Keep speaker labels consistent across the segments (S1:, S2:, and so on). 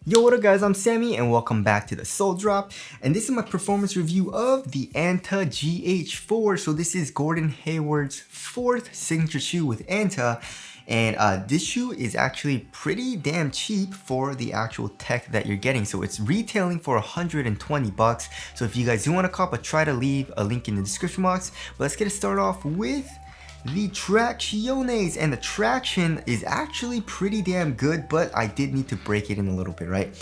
S1: Yo, what up guys, I'm Sammy and welcome back to the Soul Drop, and this is my performance review of the Anta GH4. So this is Gordon Hayward's fourth signature shoe with Anta, and this shoe is actually pretty damn cheap for the actual tech that you're getting. So it's retailing for 120 bucks. So if you guys do want to cop, I try to leave a link in the description box. But let's get it started off with the tracciones, and the traction is actually pretty damn good, but I did need to break it in a little bit, right?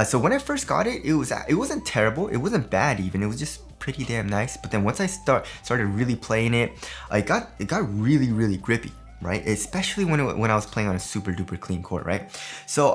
S1: So when I first got it, it wasn't terrible, it wasn't bad even, it was just pretty damn nice. But then once I started really playing it, it got really grippy, right? Especially when I was playing on a super duper clean court, right? So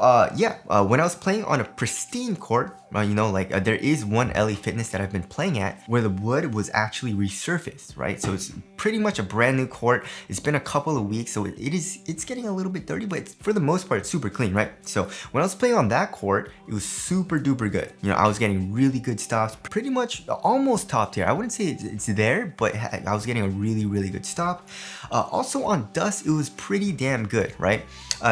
S1: when I was playing on a pristine court, you know, like there is one LA Fitness that I've been playing at where the wood was actually resurfaced, right? So it's pretty much a brand new court. It's been a couple of weeks, so it's getting a little bit dirty, but for the most part, it's super clean, right? So when I was playing on that court, it was super duper good. You know, I was getting really good stops, pretty much almost top tier. I wouldn't say it's there, but I was getting a really good stop. Also on dust, it was pretty damn good, right?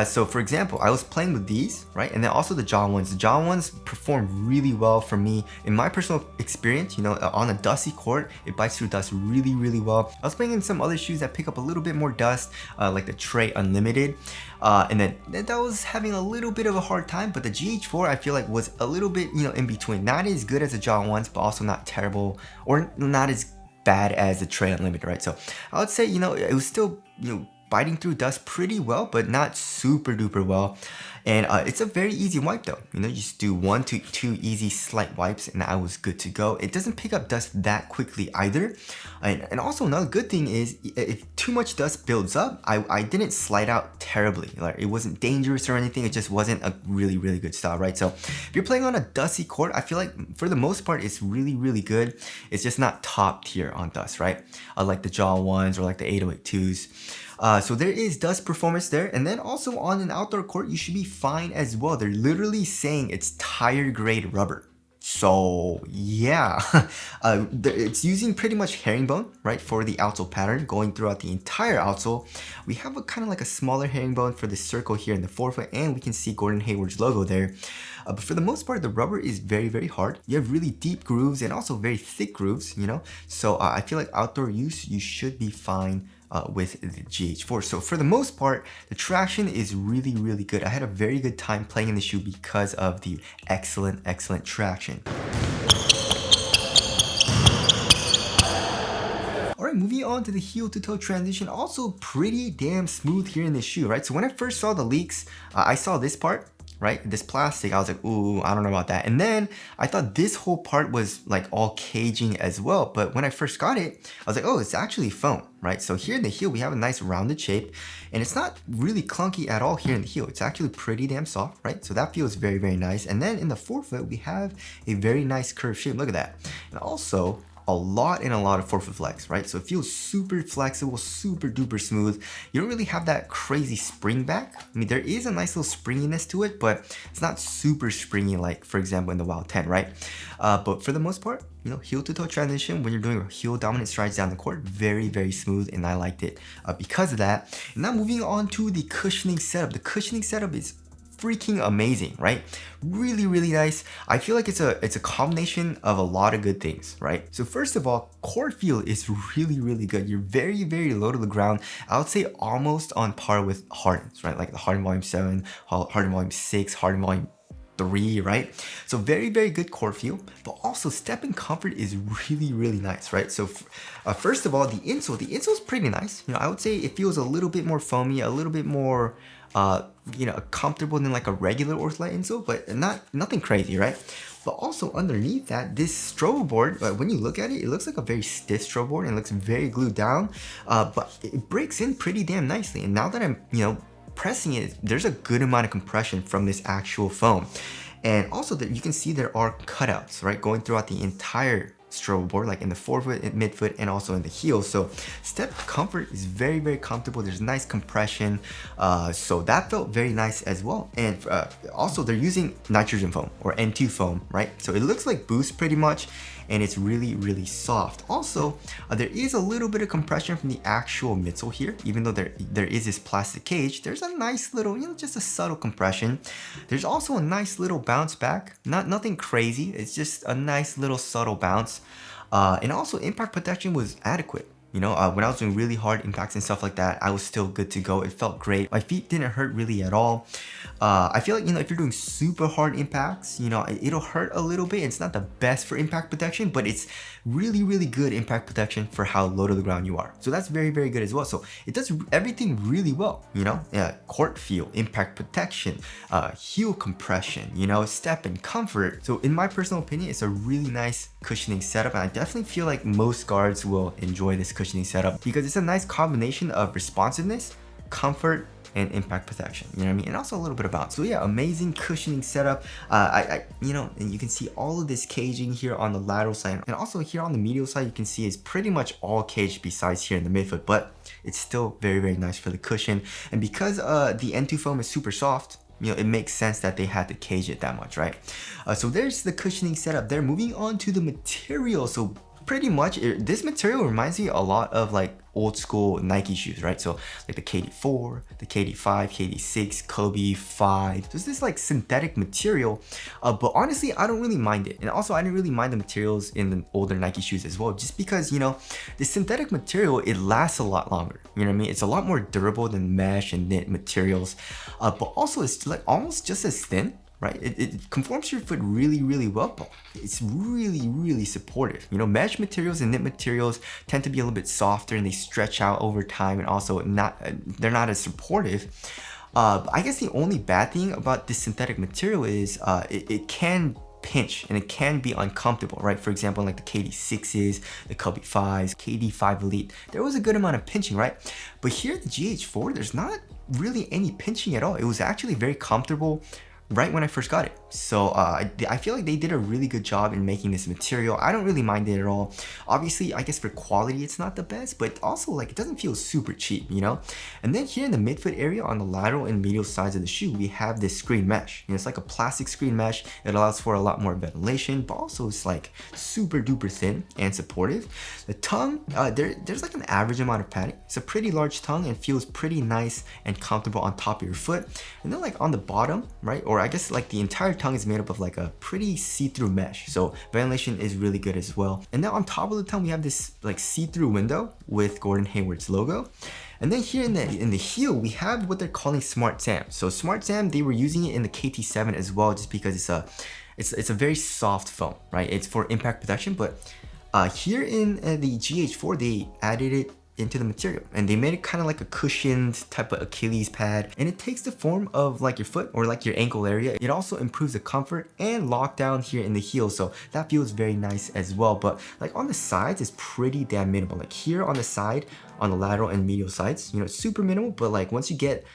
S1: So for example, I was playing with these, right? And then also the Jaw ones. The Jaw ones performed really well for me. In my personal experience, you know, on a dusty court, it bites through dust really well. I was playing in some other shoes that pick up a little bit more dust, like the Trey Unlimited. And then that was having a little bit of a hard time, but the GH4 I feel like was a little bit, you know, in between. Not as good as the Jaw ones, but also not terrible or not as bad as the Trey Unlimited, right? So I would say, you know, it was still, you know, biting through dust pretty well, but not super duper well. And it's a very easy wipe though. You know, you just do 1 to 2 easy slight wipes and I was good to go. It doesn't pick up dust that quickly either. And also another good thing is if too much dust builds up, I didn't slide out terribly. Like it wasn't dangerous or anything. It just wasn't a really good style, right? So if you're playing on a dusty court, I feel like for the most part, it's really good. It's just not top tier on dust, right? Like the Jaw ones or like the 808-2s. So there is dust performance there, and then also on an outdoor court you should be fine as well. They're literally saying it's tire grade rubber. So yeah, it's using pretty much herringbone, right, for the outsole pattern going throughout the entire outsole. We have a kind of like a smaller herringbone for the circle here in the forefoot, and we can see Gordon Hayward's logo there. But for the most part, the rubber is very hard. You have really deep grooves and also very thick grooves, you know. So I feel like outdoor use, you should be fine with the GH4. So for the most part, the traction is really good. I had a very good time playing in the shoe because of the excellent traction. Alright, moving on to the heel to toe transition, also pretty damn smooth here in the shoe, right? So when I first saw the leaks, I saw this part, right? This plastic, I was like, ooh, I don't know about that. And then I thought this whole part was like all caging as well. But when I first got it, I was like, oh, it's actually foam, right? So here in the heel, we have a nice rounded shape and it's not really clunky at all here in the heel. It's actually pretty damn soft, right? So that feels very nice. And then in the forefoot, we have a very nice curved shape. Look at that. And also, a lot of forefoot flex, right? So it feels super flexible, super duper smooth. You don't really have that crazy spring back. I mean, there is a nice little springiness to it, but it's not super springy like, for example, in the Wild 10, right? But for the most part, you know, heel to toe transition when you're doing heel dominant strides down the court, very smooth, and I liked it because of that. And now moving on to the cushioning setup. The cushioning setup is freaking amazing, right? Really nice. I feel like it's a combination of a lot of good things, right? So first of all, court feel is really good. You're very low to the ground. I would say almost on par with Hardens, right? Like the Harden Volume 7, Harden Volume 6, Harden Volume 3, right? So very good court feel, but also step and comfort is really nice, right? So first of all, the insole is pretty nice. You know, I would say it feels a little bit more foamy, a little bit more you know, comfortable than like a regular Ortholite insole, but nothing crazy, right? But also underneath that, this strobo board, when you look at it, it looks like a very stiff strobo board and it looks very glued down, but it breaks in pretty damn nicely. And now that I'm, you know, pressing it, there's a good amount of compression from this actual foam. And also that you can see there are cutouts, right, going throughout the entire stroll board, like in the forefoot, midfoot, and also in the heel. So step comfort is very, very comfortable. There's nice compression. So that felt very nice as well. And also they're using nitrogen foam or N2 foam, right? So it looks like Boost pretty much, and it's really, really soft. Also, there is a little bit of compression from the actual midsole here. Even though there is this plastic cage, there's a nice little, just a subtle compression. There's also a nice little bounce back. Nothing crazy. It's just a nice little subtle bounce. And also impact protection was adequate. When I was doing really hard impacts and stuff like that, I was still good to go. It felt great. My feet didn't hurt really at all. I feel like, if you're doing super hard impacts, it'll hurt a little bit. It's not the best for impact protection, but it's really, really good impact protection for how low to the ground you are. So that's very, very good as well. So it does everything really well, court feel, impact protection, heel compression, step and comfort. So in my personal opinion, it's a really nice cushioning setup. And I definitely feel like most guards will enjoy this cushioning setup because it's a nice combination of responsiveness, comfort, and impact protection, and also a little bit of bounce. So yeah, amazing cushioning setup. And you can see all of this caging here on the lateral side, and also here on the medial side, you can see it's pretty much all caged besides here in the midfoot, but it's still very, very nice for the cushion. And because the N2 foam is super soft, it makes sense that they had to cage it that much, right? So there's the cushioning setup there. Moving on to the material. So pretty much this material reminds me a lot of like old school Nike shoes, right? So like the KD4, the KD5, KD6, Kobe 5. So it's this like synthetic material, but honestly, I don't really mind it. And also I didn't really mind the materials in the older Nike shoes as well, just because, the synthetic material, it lasts a lot longer. It's a lot more durable than mesh and knit materials, but also it's like almost just as thin. Right? It conforms to your foot really, really well, but it's really, really supportive. Mesh materials and knit materials tend to be a little bit softer and they stretch out over time, and also they're not as supportive. But I guess the only bad thing about this synthetic material is it can pinch and it can be uncomfortable, right? For example, like the KD6s, the Kobe 5s, KD5 Elite, there was a good amount of pinching, right? But here at the GH4, there's not really any pinching at all. It was actually very comfortable right when I first got it. So I feel like they did a really good job in making this material. I don't really mind it at all. Obviously, I guess for quality, it's not the best, but also like it doesn't feel super cheap, And then here in the midfoot area on the lateral and medial sides of the shoe, we have this screen mesh. It's like a plastic screen mesh. It allows for a lot more ventilation, but also it's like super duper thin and supportive. The tongue, there's like an average amount of padding. It's a pretty large tongue and feels pretty nice and comfortable on top of your foot. And then like on the bottom, right? Or I guess like the entire tongue is made up of like a pretty see-through mesh, so ventilation is really good as well. And then on top of the tongue, we have this like see-through window with Gordon Hayward's logo. And then here in the heel, we have what they're calling Smart Sam. So Smart Sam, they were using it in the KT7 as well, just because it's a very soft foam, right? It's for impact protection, but here in the GH4, they added it into the material and they made it kind of like a cushioned type of Achilles pad, and it takes the form of like your foot or like your ankle area. It also improves the comfort and lockdown here in the heel, so that feels very nice as well. But like on the sides, it's pretty damn minimal. Like here on the side, on the lateral and medial sides, it's super minimal, but like once you get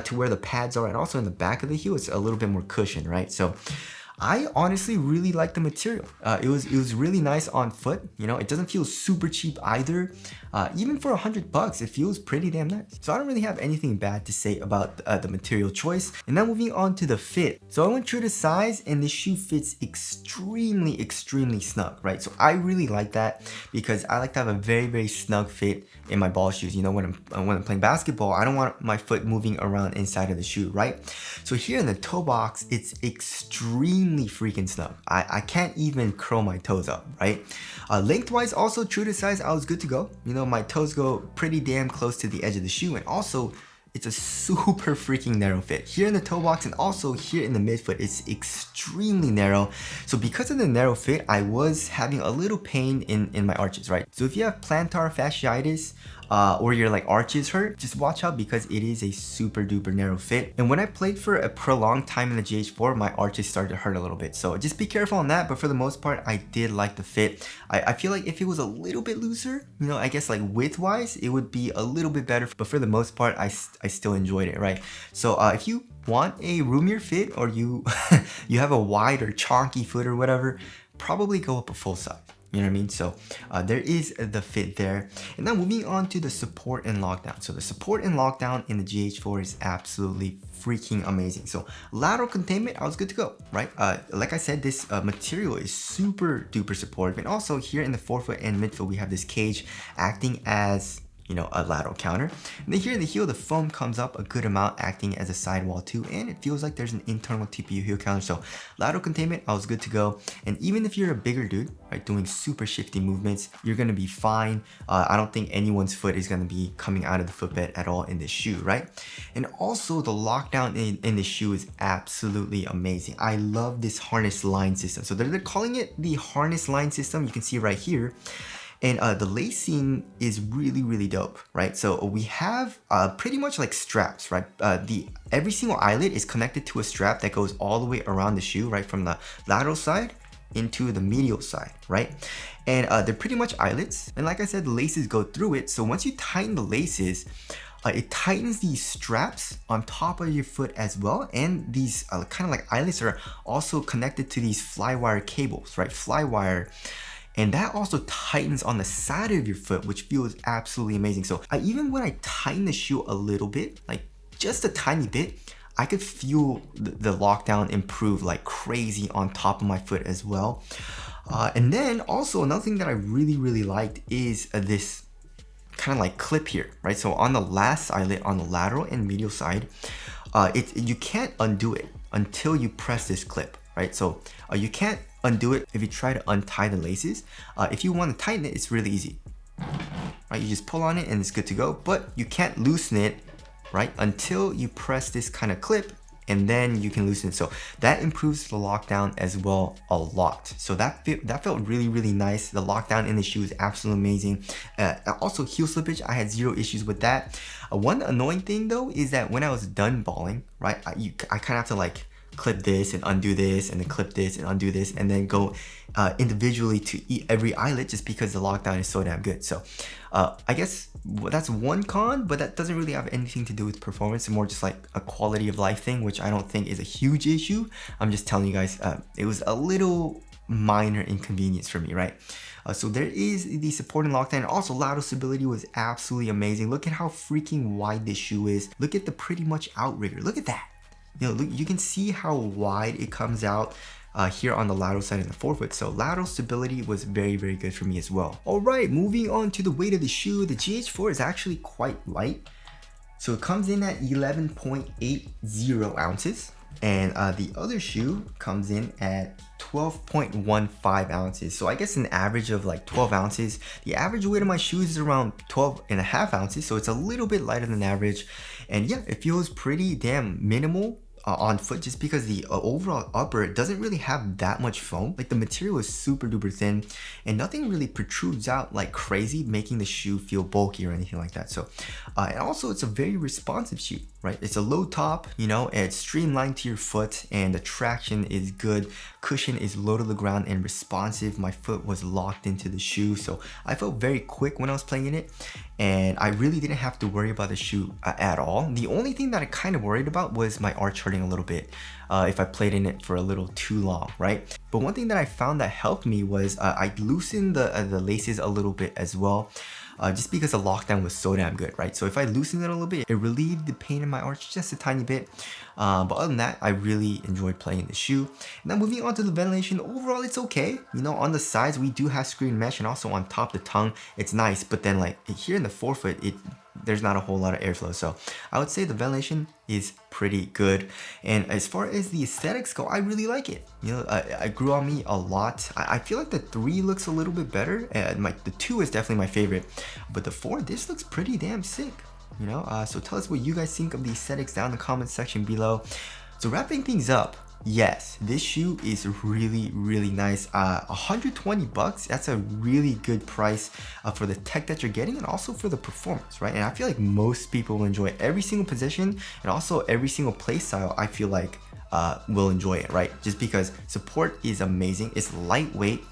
S1: to where the pads are and also in the back of the heel, it's a little bit more cushioned, right? So I honestly really like the material. It was really nice on foot. It doesn't feel super cheap either. Even for $100, it feels pretty damn nice. So I don't really have anything bad to say about the material choice. And now moving on to the fit. So I went true to size, and this shoe fits extremely, extremely snug, right? So I really like that because I like to have a very, very snug fit in my ball shoes. When I'm playing basketball, I don't want my foot moving around inside of the shoe, right? So here in the toe box, it's extremely freaking snug. I can't even curl my toes up, right? Lengthwise, also true to size, I was good to go. My toes go pretty damn close to the edge of the shoe, and also it's a super freaking narrow fit. Here in the toe box and also here in the midfoot, it's extremely narrow. So because of the narrow fit, I was having a little pain in my arches, right? So if you have plantar fasciitis, or your like arches hurt, just watch out because it is a super duper narrow fit. And when I played for a prolonged time in the GH4, my arches started to hurt a little bit. So just be careful on that. But for the most part, I did like the fit. I feel like if it was a little bit looser, I guess like width wise, it would be a little bit better. But for the most part, I still enjoyed it, right? So if you want a roomier fit, or you you have a wide or chonky foot or whatever, probably go up a full size. You know what I mean? So there is the fit there. And now moving on to the support and lockdown. So the support and lockdown in the GH4 is absolutely freaking amazing. So lateral containment, I was good to go, right? Like I said, this material is super duper supportive. And also here in the forefoot and midfoot, we have this cage acting as, you know, a lateral counter. And then here in the heel, the foam comes up a good amount, acting as a sidewall too, and it feels like there's an internal TPU heel counter. So lateral containment, I was good to go. And even if you're a bigger dude, right, doing super shifty movements, you're gonna be fine. I don't think anyone's foot is gonna be coming out of the footbed at all in this shoe, right? And also the lockdown in this shoe is absolutely amazing. I love this harness line system. So they're calling it the harness line system. You can see right here. And the lacing is really, really dope, right? So we have pretty much like straps, right? Every single eyelet is connected to a strap that goes all the way around the shoe, right? From the lateral side into the medial side, right? And they're pretty much eyelets. And like I said, the laces go through it. So once you tighten the laces, it tightens these straps on top of your foot as well. And these kind of like eyelets are also connected to these flywire cables, right? Flywire. And that also tightens on the side of your foot, which feels absolutely amazing. So even when I tighten the shoe a little bit, like just a tiny bit, I could feel the lockdown improve like crazy on top of my foot as well. And then also another thing that I really, really liked is this kind of like clip here, right? So on the last eyelet, on the lateral and medial side, you can't undo it until you press this clip, right? So you can't undo it if you try to untie the laces. If you want to tighten it, it's really easy, right? You just pull on it and it's good to go, but you can't loosen it, right? Until you press this kind of clip, and then you can loosen it. So that improves the lockdown as well a lot. So that felt really, really nice. The lockdown in the shoe is absolutely amazing. Also heel slippage, I had zero issues with that. One annoying thing though is that when I was done balling, right, I kind of have to like clip this and undo this and then clip this and undo this and then go individually to every eyelet just because the lockdown is so damn good. So I guess that's one con, but that doesn't really have anything to do with performance. It's more just like a quality of life thing, which I don't think is a huge issue. I'm just telling you guys, it was a little minor inconvenience for me, right? So there is the support and lockdown. Also, lateral stability was absolutely amazing. Look at how freaking wide this shoe is. Look at the pretty much outrigger. Look at that. You know, look, you can see how wide it comes out here on the lateral side of the forefoot. So lateral stability was very, very good for me as well. All right, moving on to the weight of the shoe. The GH4 is actually quite light. So it comes in at 11.80 ounces. And the other shoe comes in at 12.15 ounces. So I guess an average of like 12 ounces. The average weight of my shoes is around 12.5 ounces. So it's a little bit lighter than average. And yeah, it feels pretty damn minimal on foot just because the overall upper doesn't really have that much foam. Like the material is super duper thin and nothing really protrudes out like crazy, making the shoe feel bulky or anything like that. So and also it's a very responsive shoe, right? It's a low top, you know, it's streamlined to your foot and the traction is good. Cushion is low to the ground and responsive. My foot was locked into the shoe, so I felt very quick when I was playing in it, and I really didn't have to worry about the shoe at all. The only thing that I kind of worried about was my arch hurting a little bit if I played in it for a little too long, right? But one thing that I found that helped me was I loosened the laces a little bit as well. Just because the lockdown was so damn good, right? So if I loosened it a little bit, it relieved the pain in my arch just a tiny bit. But other than that, I really enjoyed playing the shoe. Now moving on to the ventilation, overall it's okay. You know, on the sides we do have screen mesh, and also on top the tongue, it's nice. But then like here in the forefoot, there's not a whole lot of airflow. So I would say the ventilation is pretty good. And as far as the aesthetics go, I really like it. You know, it grew on me a lot. I feel like the 3 looks a little bit better. The 2 is definitely my favorite. But the 4, this looks pretty damn sick. You know, so tell us what you guys think of the aesthetics down in the comment section below. So wrapping things up, yes, this shoe is really, really nice. 120 bucks, that's a really good price for the tech that you're getting and also for the performance, right? And I feel like most people will enjoy every single position and also every single play style. I feel like will enjoy it, right? Just because support is amazing. It's lightweight.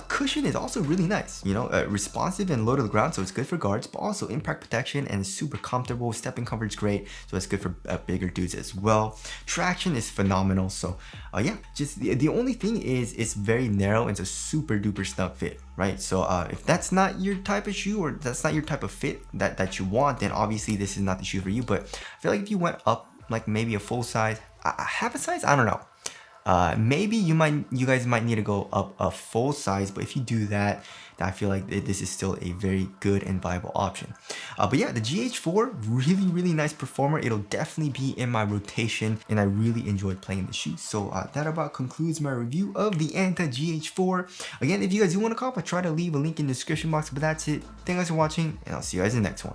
S1: Cushion is also really nice, you know, responsive and low to the ground, so it's good for guards, but also impact protection and super comfortable. Stepping coverage great, so it's good for bigger dudes as well. Traction is phenomenal, so yeah, just the only thing is it's very narrow and it's a super duper snug fit, right? So if that's not your type of shoe, or that's not your type of fit that you want, then obviously this is not the shoe for you. But I feel like if you went up like maybe a full size, half a size, I don't know, maybe you guys might need to go up a full size, but if you do that, I feel like this is still a very good and viable option. But yeah, the GH4, really nice performer. It'll definitely be in my rotation, and I really enjoyed playing the shoe. So that about concludes my review of the Anta GH4. Again, if you guys do want to cop, I try to leave a link in the description box, but that's it. Thank you guys for watching, and I'll see you guys in the next one.